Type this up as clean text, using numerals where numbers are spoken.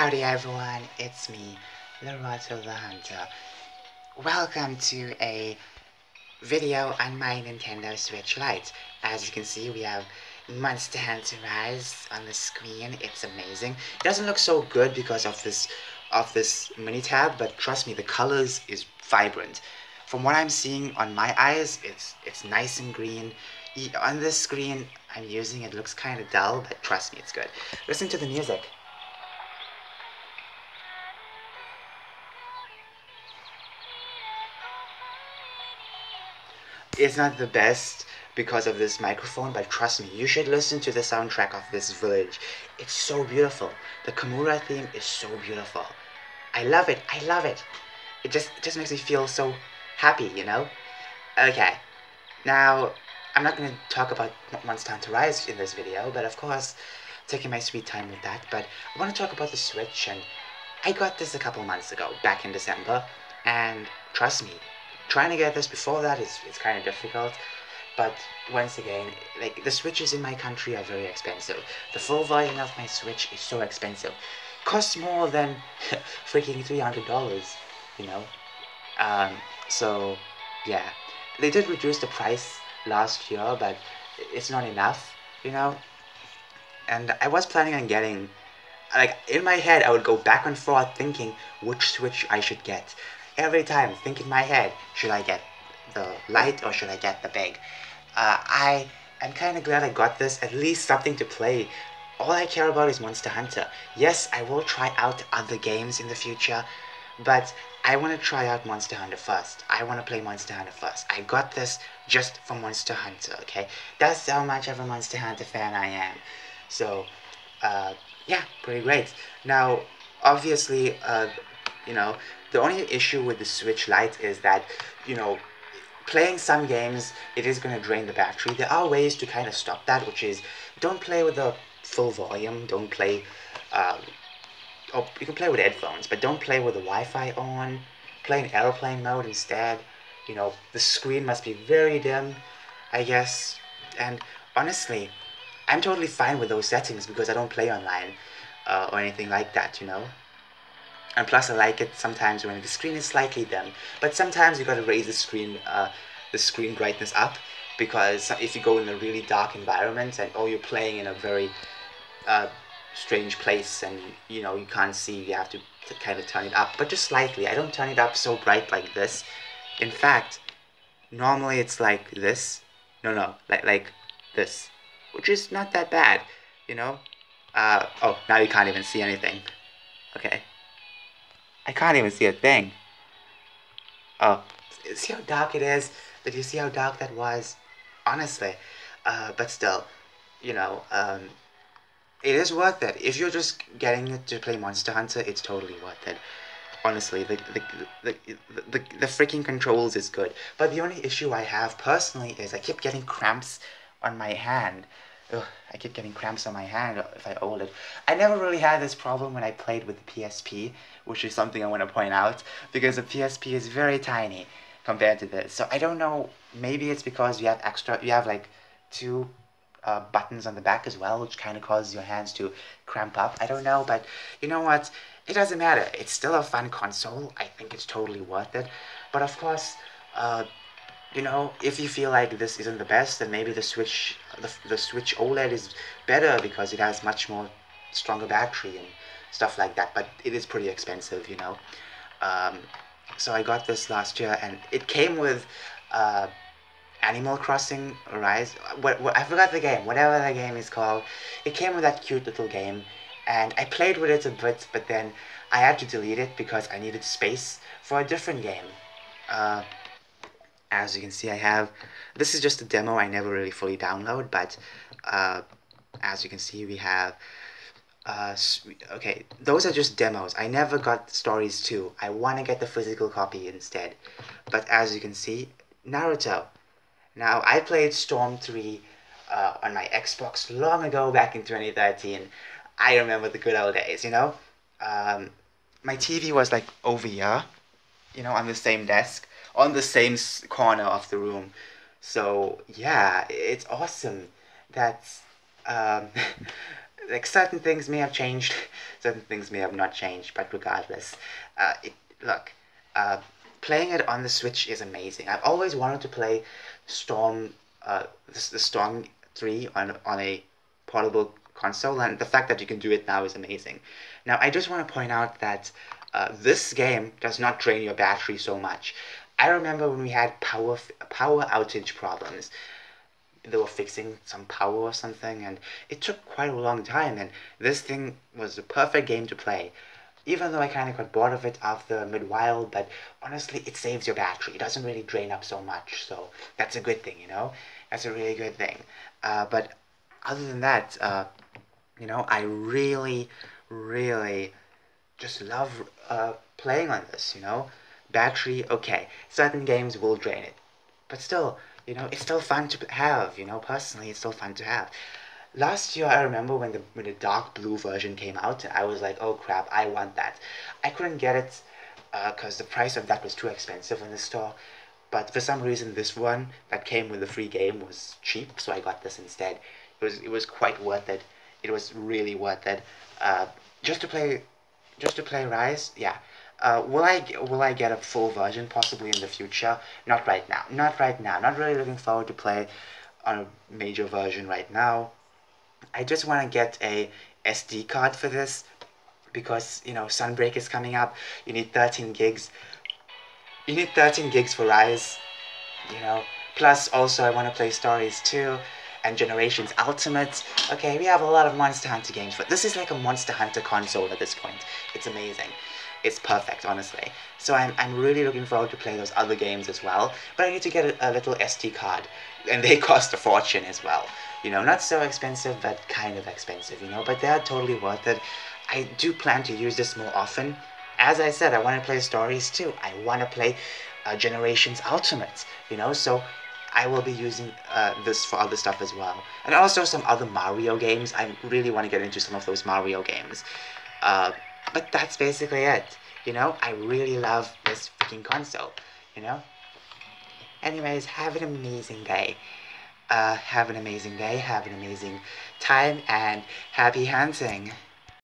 Howdy everyone, it's me, Lorato the Hunter. Welcome to a video on my Nintendo Switch Lite. As you can see, we have Monster Hunter Rise on the screen. It's amazing. It doesn't look so good because of this mini tab, but trust me, the colors is vibrant. From what I'm seeing on my eyes, it's nice and green. On this screen I'm using, it looks kind of dull, but trust me, it's good. Listen to the music. It's not the best because of this microphone, but trust me, you should listen to the soundtrack of this village. It's so beautiful. The Kamura theme is so beautiful. I love it. I love it. It just makes me feel so happy, you know? Okay. Now, I'm not going to talk about Monster Hunter Rise in this video, but of course, taking my sweet time with that. But I want to talk about the Switch, and I got this a couple months ago, back in December, and trust me, trying to get this before that is kind of difficult. But once again, like, the Switches in my country are very expensive. The full version of my Switch is so expensive. Costs more than freaking $300, you know? So, yeah. They did reduce the price last year, but it's not enough, you know? And I was planning on getting, like, in my head, I would go back and forth thinking which Switch I should get. Every time, think in my head, should I get the light or should I get the big? I am kind of glad I got this, at least something to play. All I care about is Monster Hunter. Yes, I will try out other games in the future, but I want to try out Monster Hunter first. I want to play Monster Hunter first. I got this just for Monster Hunter, okay? That's how much of a Monster Hunter fan I am. So, yeah, pretty great. Now, obviously, you know, the only issue with the Switch Lite is that, you know, playing some games, it is going to drain the battery. There are ways to kind of stop that, which is, don't play with the full volume, don't play, or you can play with headphones, but don't play with the Wi-Fi on, play in airplane mode instead. You know, the screen must be very dim, I guess, and honestly, I'm totally fine with those settings because I don't play online, or anything like that, you know? And plus I like it sometimes when the screen is slightly dim, but sometimes you gotta raise the screen brightness up, because if you go in a really dark environment and you're playing in a very strange place and you know you can't see, you have to kind of turn it up, but just slightly. I don't turn it up so bright like this. In fact, normally it's like this. No, like this, which is not that bad, you know. Oh, now you can't even see anything. Okay. I can't even see a thing. Oh, see how dark it is? Did you see how dark that was? Honestly. But still, you know, it is worth it. If you're just getting it to play Monster Hunter, it's totally worth it. Honestly, the freaking controls is good. But the only issue I have personally is I keep getting cramps on my hand. Ugh, I keep getting cramps on my hand if I hold it. I never really had this problem when I played with the PSP, which is something I want to point out, because the PSP is very tiny compared to this. So I don't know, maybe it's because you have like two buttons on the back as well, which kind of causes your hands to cramp up. I don't know, but you know what? It doesn't matter. It's still a fun console. I think it's totally worth it. But of course, you know, if you feel like this isn't the best, then maybe the Switch OLED is better because it has much more stronger battery and stuff like that. But it is pretty expensive, you know. So I got this last year, and it came with Animal Crossing Rise. I forgot the game. Whatever the game is called, it came with that cute little game, and I played with it a bit, but then I had to delete it because I needed space for a different game. As you can see, this is just a demo. I never really fully download, but as you can see, we have okay, those are just demos. I never got Stories 2. I want to get the physical copy instead. But as you can see, Naruto. Now, I played Storm 3 on my Xbox long ago, back in 2013. I remember the good old days, you know? My TV was like over here, you know, on the same desk, on the same corner of the room. So, yeah, it's awesome that like certain things may have changed, certain things may have not changed, but regardless, look, uh, playing it on the Switch is amazing. I've always wanted to play Storm, the Storm 3 on a portable console, and the fact that you can do it now is amazing. Now, I just want to point out that this game does not drain your battery so much. I remember when we had power outage problems. They were fixing some power or something, and it took quite a long time, and this thing was the perfect game to play. Even though I kind of got bored of it after a mid-while, but honestly, it saves your battery. It doesn't really drain up so much, so that's a good thing, you know? That's a really good thing. But other than that, you know, I really, really just love playing on this, you know? Battery, okay. Certain games will drain it. But still, you know, it's still fun to have, you know, personally, it's still fun to have. Last year, I remember when the dark blue version came out, I was like, oh crap, I want that. I couldn't get it because the price of that was too expensive in the store. But for some reason, this one that came with the free game was cheap, so I got this instead. It was quite worth it. It was really worth it. Uh, just to play, just to play Rise, yeah. Will I get a full version possibly in the future? Not right now. Not right now. Not really looking forward to play on a major version right now. I just want to get a SD card for this because you know Sunbreak is coming up. You need 13 gigs. You need 13 gigs for Rise. You know. Plus, also I want to play Stories 2 and Generations Ultimate. Okay, we have a lot of Monster Hunter games, but this is like a Monster Hunter console at this point. It's amazing. It's perfect, honestly. So I'm really looking forward to play those other games as well. But I need to get a little SD card, and they cost a fortune as well. You know, not so expensive, but kind of expensive, you know. But they are totally worth it. I do plan to use this more often. As I said, I want to play Stories too. I want to play Generations Ultimate, you know. So I will be using this for other stuff as well. And also some other Mario games. I really want to get into some of those Mario games. But that's basically it. You know, I really love this freaking console. You know? Anyways, have an amazing day. Have an amazing day, have an amazing time, and happy hunting.